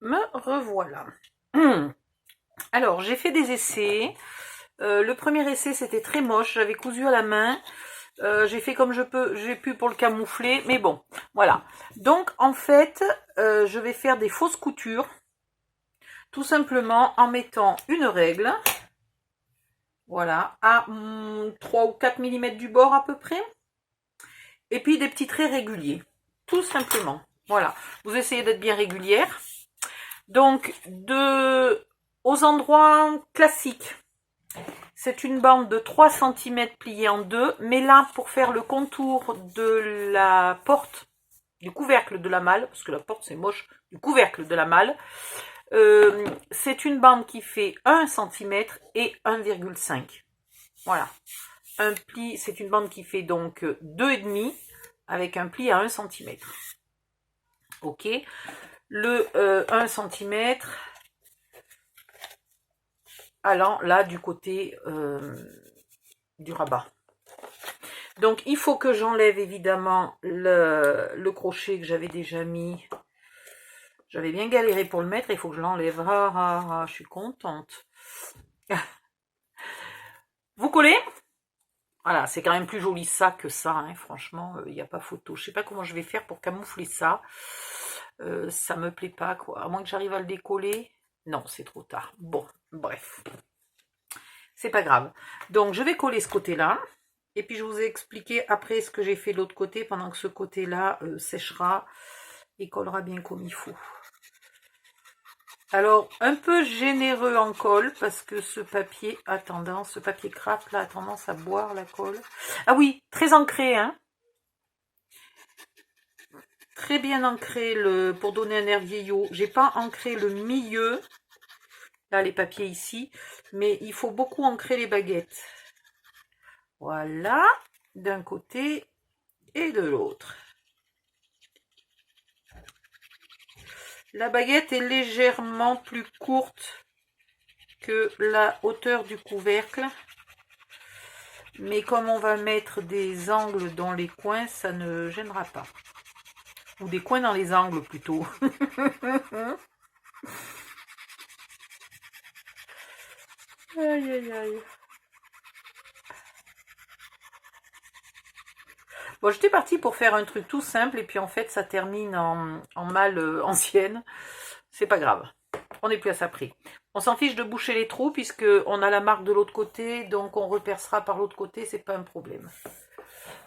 Me revoilà. Alors, j'ai fait des essais. Le premier essai, c'était très moche. J'avais cousu à la main. J'ai fait comme j'ai pu pour le camoufler. Mais bon, voilà. Donc, en fait, je vais faire des fausses coutures. Tout simplement en mettant une règle. Voilà. À 3 ou 4 mm du bord à peu près. Et puis des petits traits réguliers. Tout simplement. Voilà. Vous essayez d'être bien régulière. Donc, aux endroits classiques, c'est une bande de 3 cm pliée en deux, mais là, pour faire le contour de la porte, du couvercle de la malle, parce que la porte c'est moche, du couvercle de la malle, c'est une bande qui fait 1 cm et 1,5. Voilà. Un pli, c'est une bande qui fait donc 2,5 avec un pli à 1 cm. Ok. Le 1 cm allant là du côté du rabat. Donc il faut que j'enlève évidemment le crochet que j'avais déjà mis. J'avais bien galéré pour le mettre, il faut que je l'enlève. Je suis contente. Vous collez? Voilà, c'est quand même plus joli ça que ça, hein, franchement, il n'y a pas photo. Je sais pas comment je vais faire pour camoufler ça. Ça me plaît pas, quoi. À moins que j'arrive à le décoller. Non, c'est trop tard. Bon, bref. C'est pas grave. Donc, je vais coller ce côté-là. Et puis, je vous ai expliqué après ce que j'ai fait de l'autre côté, pendant que ce côté-là séchera et collera bien comme il faut. Alors, un peu généreux en colle, parce que ce papier ce papier craft là a tendance à boire la colle. Ah oui, très ancré, hein. Très bien ancré pour donner un air vieillot. J'ai pas ancré le milieu, là les papiers ici, mais il faut beaucoup ancrer les baguettes. Voilà, d'un côté et de l'autre. La baguette est légèrement plus courte que la hauteur du couvercle. Mais comme on va mettre des angles dans les coins, ça ne gênera pas. Ou des coins dans les angles plutôt. Aïe aïe aïe. Bon, j'étais partie pour faire un truc tout simple et puis en fait ça termine en malle ancienne. C'est pas grave. On n'est plus à ça près. On s'en fiche de boucher les trous puisque on a la marque de l'autre côté, donc on repercera par l'autre côté, c'est pas un problème.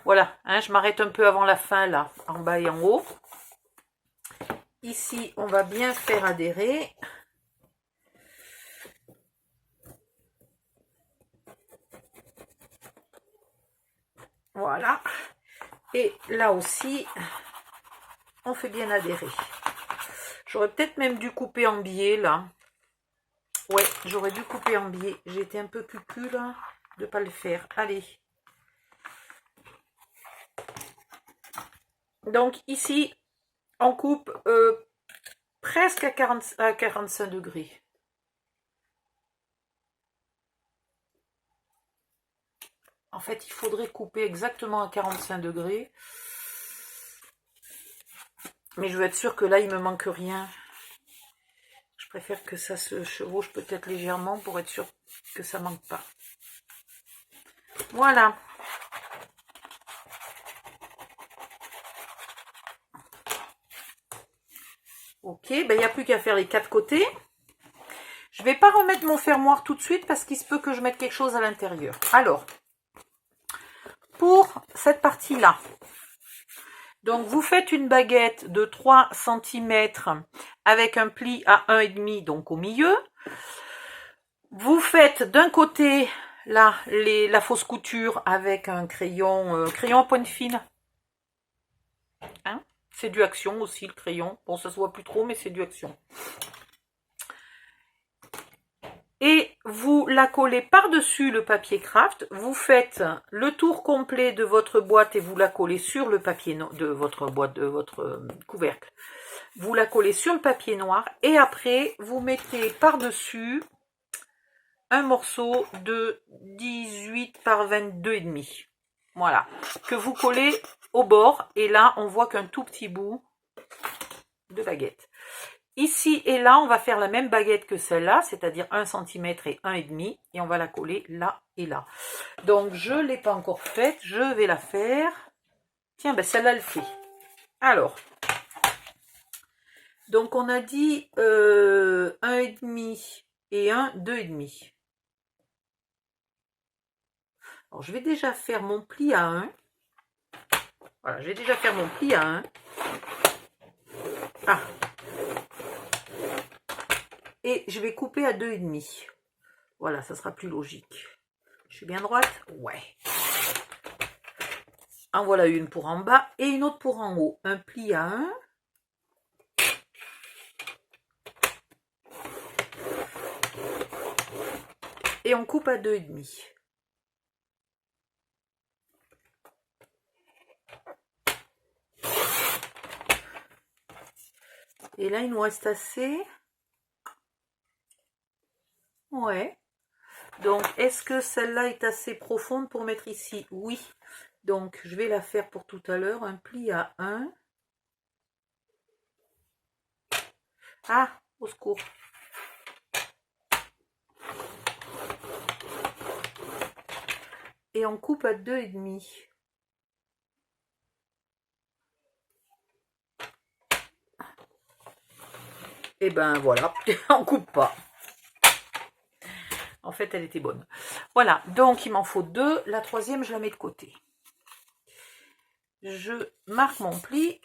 Voilà, hein, je m'arrête un peu avant la fin là, en bas et en haut. Ici, on va bien faire adhérer. Voilà. Et là aussi, on fait bien adhérer. J'aurais peut-être même dû couper en biais là. Ouais, j'aurais dû couper en biais. J'ai été un peu cucu là de pas le faire. Allez. Donc ici, on coupe presque à 45 degrés. En fait, il faudrait couper exactement à 45 degrés. Mais je veux être sûre que là, il me manque rien. Je préfère que ça se chevauche peut-être légèrement pour être sûr que ça manque pas. Voilà. Ok, ben il n'y a plus qu'à faire les 4 côtés. Je ne vais pas remettre mon fermoir tout de suite parce qu'il se peut que je mette quelque chose à l'intérieur. Alors, pour cette partie-là, donc vous faites une baguette de 3 cm avec un pli à 1,5, donc au milieu. Vous faites d'un côté là la fausse couture avec un crayon à pointe fine. Hein, c'est du action aussi le crayon. Bon, ça se voit plus trop, mais c'est du action. Et vous la collez par-dessus le papier craft. Vous faites le tour complet de votre boîte et vous la collez sur le papier de votre boîte, de votre couvercle. Vous la collez sur le papier noir et après vous mettez par-dessus un morceau de 18 par 22,5. Voilà, que vous collez au bord et là on voit qu'un tout petit bout de baguette. Ici et là, on va faire la même baguette que celle-là, c'est-à-dire 1 cm et 1,5 et on va la coller là et là. Donc, je ne l'ai pas encore faite, je vais la faire. Tiens, ben celle-là, elle fait. Alors, donc on a dit 1,5 et 1, 2,5. Alors, je vais déjà faire mon pli à 1. Voilà, je vais déjà faire mon pli à 1. Ah. Et je vais couper à 2,5. Voilà, ça sera plus logique. Je suis bien droite? Ouais. En voilà une pour en bas et une autre pour en haut. Un pli à 1. Et on coupe à 2,5. Et là, il nous reste assez. Ouais. Donc, est-ce que celle-là est assez profonde pour mettre ici? Oui. Donc, je vais la faire pour tout à l'heure. Un pli à 1. Ah, au secours. Et on coupe à 2,5. Et ben voilà, on coupe pas. En fait, elle était bonne. Voilà, donc il m'en faut 2. La troisième, je la mets de côté. Je marque mon pli.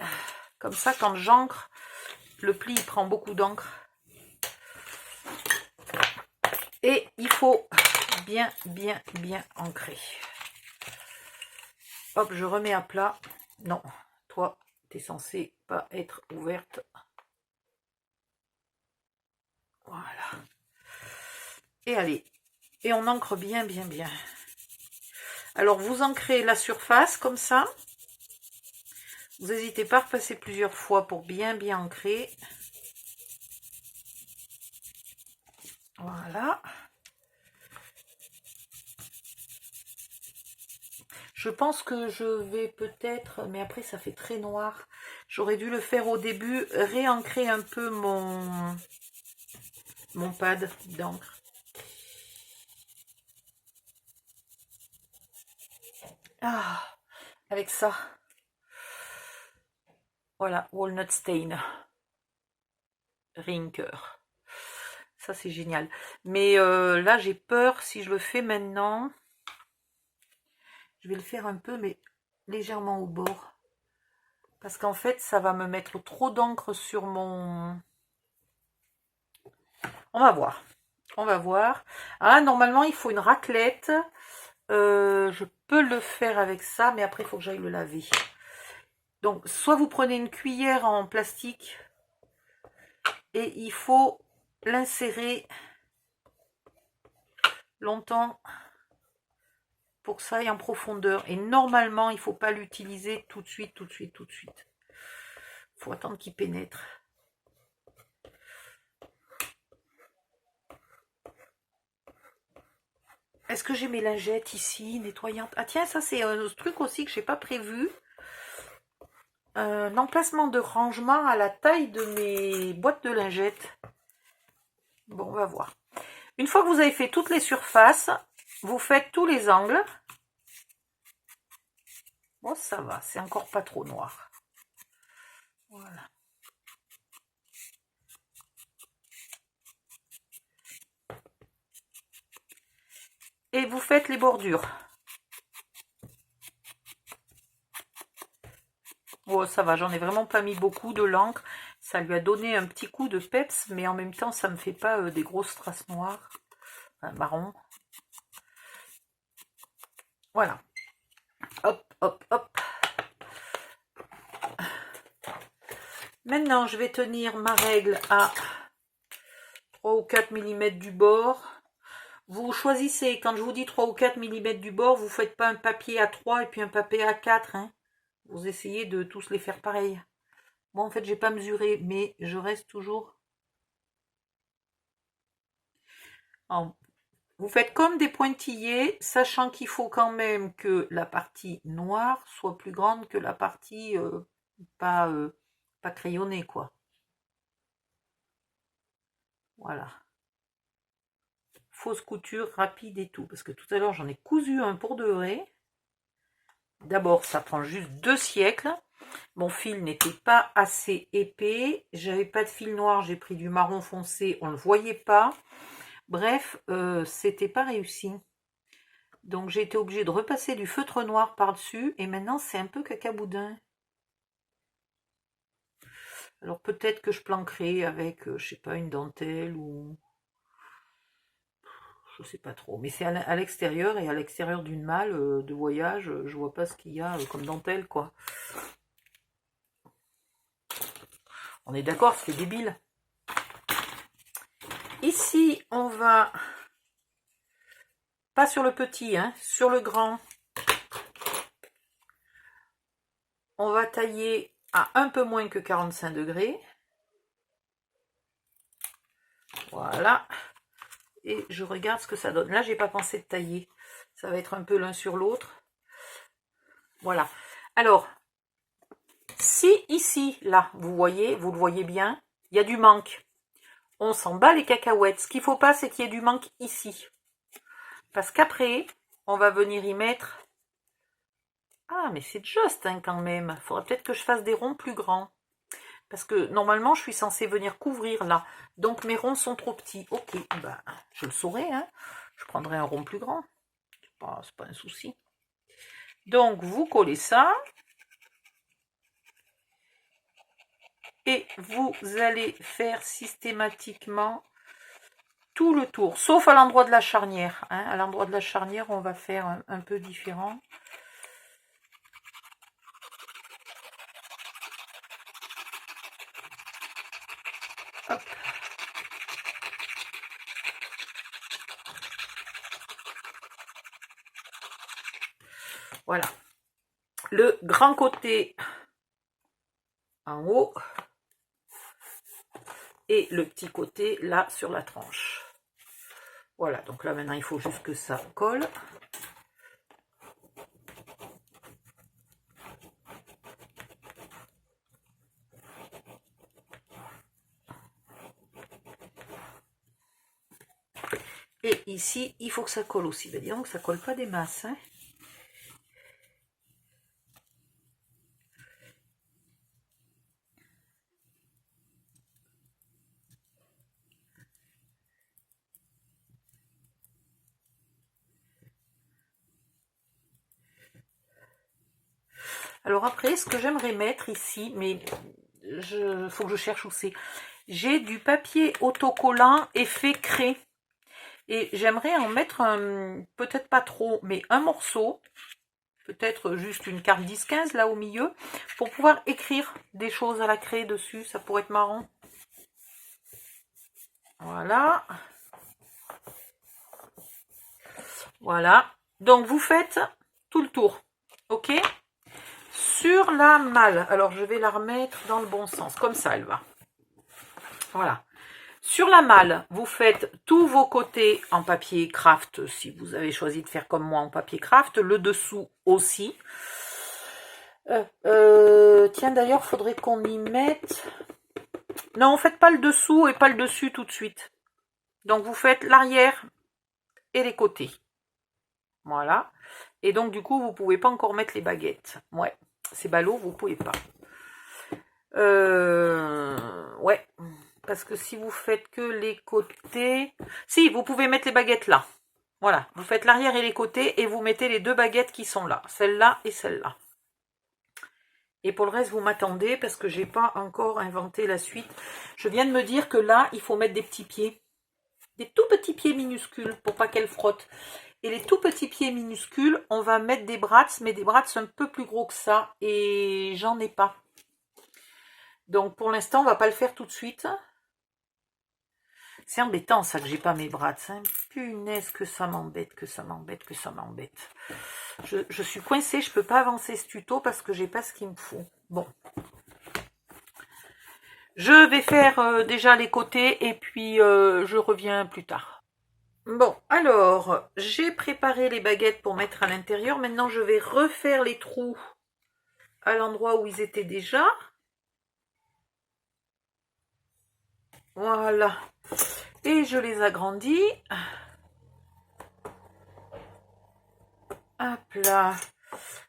Comme ça, quand j'ancre, le pli il prend beaucoup d'encre. Et il faut bien ancrer. Hop, je remets à plat. Non, toi, tu es censé pas être ouverte. Voilà. Et allez. Et on ancre bien. Alors, vous ancrez la surface comme ça. Vous n'hésitez pas à repasser plusieurs fois pour bien ancrer. Voilà. Je pense que je vais peut-être, mais après ça fait très noir. J'aurais dû le faire au début, réancrer un peu mon pad d'encre. Ah, avec ça. Voilà, Walnut Stain. Rinker. Ça, c'est génial. Mais là, j'ai peur, si je le fais maintenant, je vais le faire un peu, mais légèrement au bord. Parce qu'en fait, ça va me mettre trop d'encre sur mon... On va voir. On va voir. Ah, normalement, il faut une raclette. Je peux le faire avec ça, mais après, il faut que j'aille le laver. Donc, soit vous prenez une cuillère en plastique et il faut l'insérer longtemps pour que ça aille en profondeur. Et normalement, il ne faut pas l'utiliser tout de suite. Il faut attendre qu'il pénètre. Est-ce que j'ai mes lingettes ici, nettoyantes? Ah tiens, ça c'est un truc aussi que je n'ai pas prévu. Un emplacement de rangement à la taille de mes boîtes de lingettes. Bon, on va voir. Une fois que vous avez fait toutes les surfaces, vous faites tous les angles. Bon, ça va, c'est encore pas trop noir. Voilà. Et vous faites les bordures. Oh, ça va, j'en ai vraiment pas mis beaucoup de l'encre. Ça lui a donné un petit coup de peps, mais en même temps, ça me fait pas des grosses traces noires. Enfin, marron. Voilà. Hop. Maintenant, je vais tenir ma règle à 3 ou 4 mm du bord. Vous choisissez, quand je vous dis 3 ou 4 mm du bord, vous ne faites pas un papier à 3 et puis un papier à 4. Hein. Vous essayez de tous les faire pareil. Bon, en fait, j'ai pas mesuré, mais je reste toujours... Vous faites comme des pointillés, sachant qu'il faut quand même que la partie noire soit plus grande que la partie pas crayonnée, quoi. Voilà. Fausse couture rapide et tout. Parce que tout à l'heure, j'en ai cousu un pour de vrai. D'abord, ça prend juste 2 siècles. Mon fil n'était pas assez épais. J'avais pas de fil noir, j'ai pris du marron foncé. On ne le voyait pas. Bref, c'était pas réussi. Donc j'ai été obligée de repasser du feutre noir par-dessus. Et maintenant, c'est un peu cacaboudin. Alors peut-être que je planquerai avec, je sais pas, une dentelle ou... Je sais pas trop. Mais c'est à l'extérieur et à l'extérieur d'une malle de voyage. Je vois pas ce qu'il y a comme dentelle, quoi. On est d'accord, c'est débile. Ici, on va... Pas sur le petit, hein, sur le grand. On va tailler à un peu moins que 45 degrés. Voilà. Et je regarde ce que ça donne. Là, j'ai pas pensé de tailler. Ça va être un peu l'un sur l'autre. Voilà. Alors, si ici, là, vous voyez, vous le voyez bien, il y a du manque. On s'en bat les cacahuètes. Ce qu'il ne faut pas, c'est qu'il y ait du manque ici. Parce qu'après, on va venir y mettre... Ah, mais c'est juste, hein, quand même. Il faudrait peut-être que je fasse des ronds plus grands. Parce que normalement, je suis censée venir couvrir là. Donc, mes ronds sont trop petits. Ok, ben, je le saurai. Hein. Je prendrai un rond plus grand. C'est pas un souci. Donc, vous collez ça. Et vous allez faire systématiquement tout le tour. Sauf à l'endroit de la charnière. Hein. À l'endroit de la charnière, on va faire un peu différent. Hop. Voilà. Le grand côté en haut et le petit côté là sur la tranche. Voilà, donc là maintenant il faut juste que ça colle. Et ici, il faut que ça colle aussi. Ben, disons que ça colle pas des masses. Hein. Alors après, ce que j'aimerais mettre ici, mais faut que je cherche où c'est. J'ai du papier autocollant effet craie. Et j'aimerais en mettre peut-être pas trop, mais un morceau. Peut-être juste une carte 10-15 là au milieu. Pour pouvoir écrire des choses à la craie dessus. Ça pourrait être marrant. Voilà. Voilà. Donc vous faites tout le tour. Ok ? Sur la malle, alors je vais la remettre dans le bon sens, comme ça elle va. Voilà. Sur la malle, vous faites tous vos côtés en papier craft, si vous avez choisi de faire comme moi en papier craft, le dessous aussi. Tiens, d'ailleurs, il faudrait qu'on y mette... Non, faites pas le dessous et pas le dessus tout de suite. Donc vous faites l'arrière et les côtés. Voilà. Et donc du coup, vous pouvez pas encore mettre les baguettes. Ouais, c'est ballot, vous pouvez pas. Ouais, parce que si vous faites que les côtés... Si, vous pouvez mettre les baguettes là. Voilà, vous faites l'arrière et les côtés et vous mettez les 2 baguettes qui sont là. Celle-là et celle-là. Et pour le reste, vous m'attendez parce que j'ai pas encore inventé la suite. Je viens de me dire que là, il faut mettre des petits pieds. Des tout petits pieds minuscules pour pas qu'elle frotte. Et les tout petits pieds minuscules, on va mettre des brats, mais des brats un peu plus gros que ça. Et j'en ai pas. Donc pour l'instant, on va pas le faire tout de suite. C'est embêtant ça que j'ai pas mes brats. Hein. Punaise que ça m'embête, que ça m'embête, que ça m'embête. Je suis coincée, je peux pas avancer ce tuto parce que j'ai pas ce qu'il me faut. Bon. Je vais faire déjà les côtés et puis je reviens plus tard. Bon, alors, j'ai préparé les baguettes pour mettre à l'intérieur. Maintenant, je vais refaire les trous à l'endroit où ils étaient déjà. Voilà. Et je les agrandis. Hop là.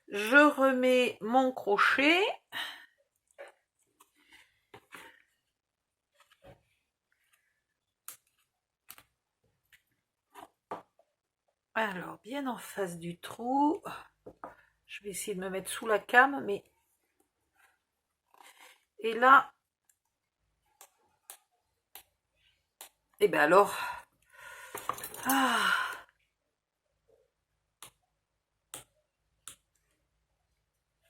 Je remets mon crochet. Alors, bien en face du trou. Je vais essayer de me mettre sous la came, mais... Et là... Et bien alors... Ah.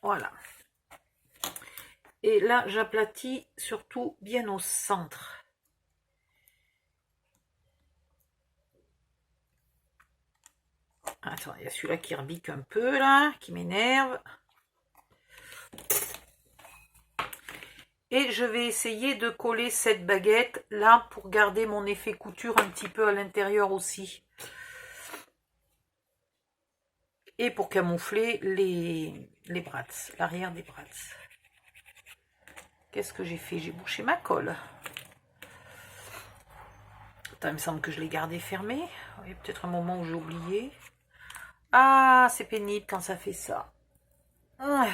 Voilà. Et là, j'aplatis surtout bien au centre. Attends, il y a celui-là qui rebique un peu, là, qui m'énerve. Et je vais essayer de coller cette baguette, là, pour garder mon effet couture un petit peu à l'intérieur aussi. Et pour camoufler les bras, l'arrière des bras. Qu'est-ce que j'ai fait? J'ai bouché ma colle. Attends, il me semble que je l'ai gardé fermé. Il y a peut-être un moment où j'ai oublié. Ah, c'est pénible quand ça fait ça. Ah.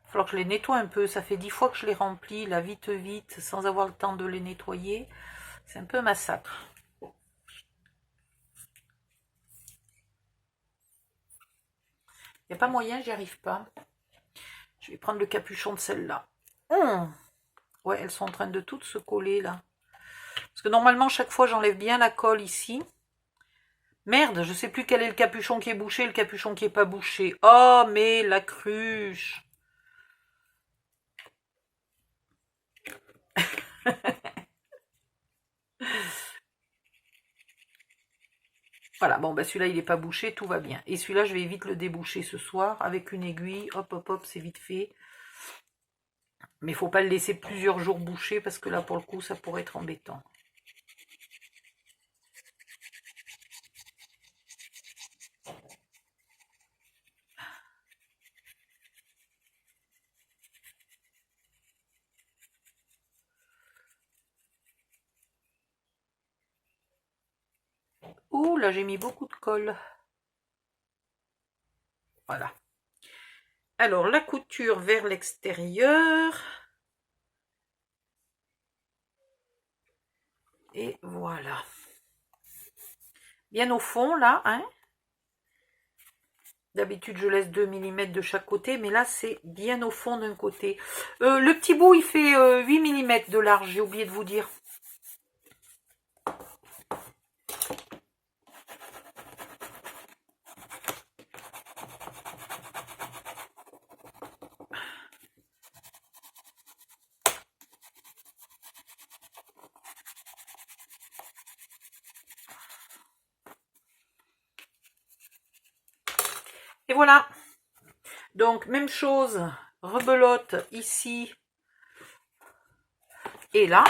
Il va falloir que je les nettoie un peu. Ça fait 10 fois que je les remplis, là, vite, sans avoir le temps de les nettoyer. C'est un peu un massacre. Il n'y a pas moyen, j'y arrive pas. Je vais prendre le capuchon de celle-là. Ouais, elles sont en train de toutes se coller, là. Parce que normalement, chaque fois, j'enlève bien la colle ici. Merde, je sais plus quel est le capuchon qui est bouché, le capuchon qui est pas bouché. Oh, mais la cruche. Voilà, bon, bah celui-là, il n'est pas bouché, tout va bien. Et celui-là, je vais vite le déboucher ce soir avec une aiguille. Hop, hop, hop, c'est vite fait. Mais il ne faut pas le laisser plusieurs jours bouché parce que là, pour le coup, ça pourrait être embêtant. Ouh, là, j'ai mis beaucoup de colle. Voilà. Alors, la couture vers l'extérieur. Et voilà. Bien au fond, là, hein. D'habitude, je laisse 2 mm de chaque côté, mais là, c'est bien au fond d'un côté. Le petit bout, il fait 8 mm de large, j'ai oublié de vous dire. Et voilà. Donc, même chose, rebelote ici et là.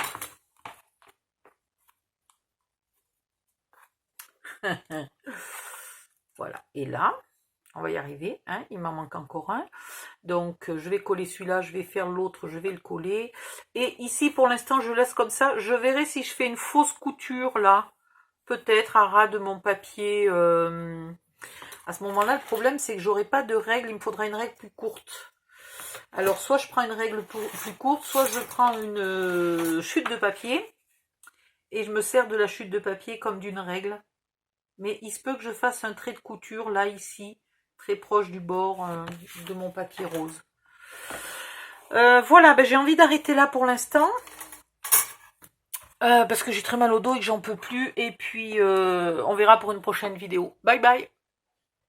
Voilà, et là, on va y arriver, hein, il m'en manque encore un. Donc, je vais coller celui-là, je vais faire l'autre, je vais le coller. Et ici, pour l'instant, je laisse comme ça. Je verrai si je fais une fausse couture, là, peut-être à ras de mon papier. À ce moment-là, le problème, c'est que j'aurai pas de règle, il me faudra une règle plus courte. Alors, soit je prends une règle plus courte, soit je prends une chute de papier. Et je me sers de la chute de papier comme d'une règle. Mais il se peut que je fasse un trait de couture, là, ici, très proche du bord de mon papier rose. Voilà, ben, j'ai envie d'arrêter là pour l'instant. Parce que j'ai très mal au dos et que j'en peux plus. Et puis, on verra pour une prochaine vidéo. Bye bye!